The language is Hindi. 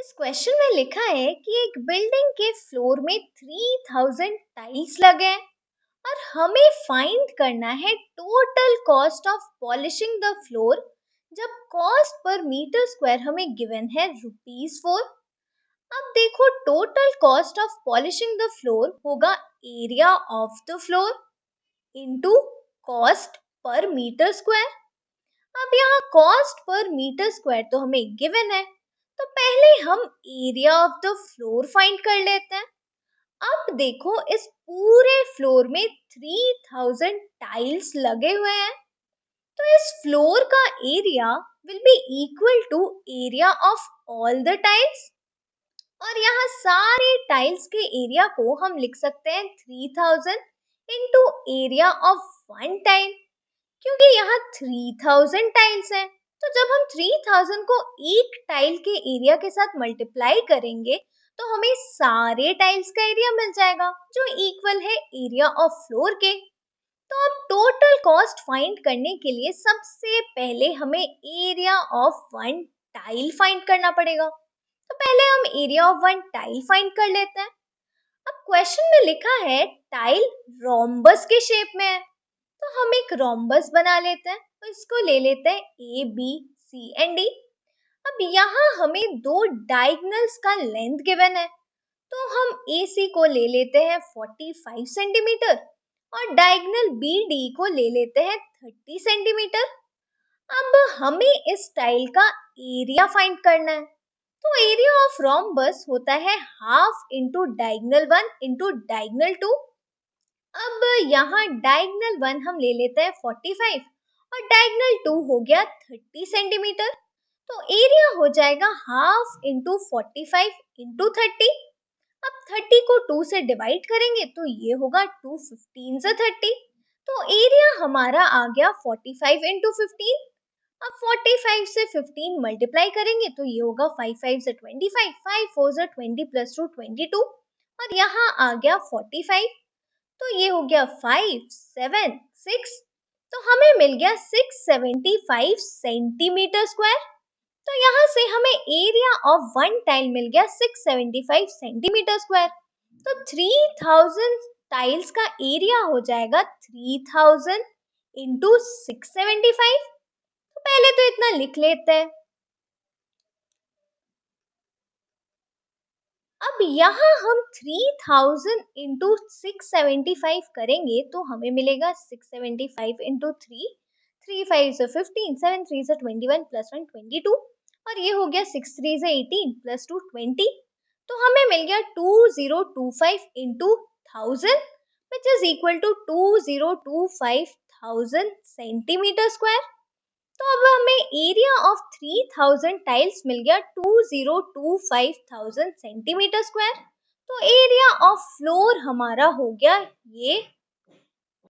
इस क्वेश्चन में लिखा है कि एक बिल्डिंग के फ्लोर में 3000 टाइल्स लगे हैं और हमें फाइंड करना है total cost of polishing the floor जब कॉस्ट पर मीटर स्क्वायर हमें गिवन है ₹4। अब देखो total cost of polishing the floor होगा area of the floor into cost per metre square. अब यहाँ कॉस्ट पर मीटर स्क्वायर तो हमें गिवन है, तो पहले हम area of the floor find कर लेते हैं। अब देखो इस पूरे फ्लोर में 3000 टाइल्स लगे हुए हैं, तो इस फ्लोर का area will be equal to area of all the tiles. और यहाँ सारे टाइल्स के एरिया को हम लिख सकते हैं 3000 into area of one tile, क्योंकि यहाँ 3000 टाइल्स हैं। तो जब हम 3000 को एक टाइल के एरिया के साथ मल्टीप्लाई करेंगे तो हमें सारे टाइल्स का एरिया मिल जाएगा जो इक्वल है एरिया ऑफ फ्लोर के। तो अब टोटल कॉस्ट फाइंड करने के लिए सबसे पहले हमें area of one tile find करना पड़ेगा। तो पहले हम area of one tile find कर लेते हैं। अब क्वेश्चन में लिखा है टाइल रोम्बस के शेप में है, तो हम एक रोम्बस बना लेते हैं। तो इसको ले लेते हैं A B C and D. अब यहाँ हमें दो डायगोनल्स का लेंथ गिवन है, तो हम ए सी को ले लेते हैं 45 सेंटीमीटर और डायगोनल बी डी को ले लेते हैं 30 सेंटीमीटर। अब हमें इस टाइल का एरिया फाइंड करना है। तो एरिया ऑफ रोम्बस होता है half into diagonal 1 into diagonal 2। अब यहाँ डायगोनल 1 हम ले लेते हैं 45 और डायगोनल 2 हो गया 30 सेंटीमीटर। तो एरिया हो जाएगा हाफ इंटू 45 इंटू 30। अब 30 को 2 से डिवाइड करेंगे तो ये होगा 2 15 से 30। तो एरिया हमारा आ गया 45 इंटू 15। अब 45 से 15 मल्टीप्लाई करेंगे तो ये होगा 5 5 से 25, 5 4 से 20 प्लस 2 22 और यहाँ आ गया 45। तो ये हो गया 5 7 6। तो हमें मिल गया 675 सेंटीमीटर स्क्वायर। तो यहाँ से हमें एरिया ऑफ वन टाइल मिल गया 675 सेंटीमीटर स्क्वायर। तो 3000 टाइल्स का एरिया हो जाएगा 3000 इंटू 675। तो पहले तो इतना लिख लेते हैं। अब यहाँ हम 3000 इंटू 675 करेंगे तो हमें मिलेगा 675 इंटू 3, 3 5 से 15, 7 3 से 21 प्लस 1 22 और ये हो गया 6 3 से 18 प्लस 2 20। तो हमें मिल गया 2025 into 1000 which is equal to 2025,000 centimetre square. तो अब हमें एरिया ऑफ 3000 टाइल्स मिल गया 2025,000 सेंटीमीटर स्क्वायर। तो एरिया ऑफ फ्लोर हमारा हो गया ये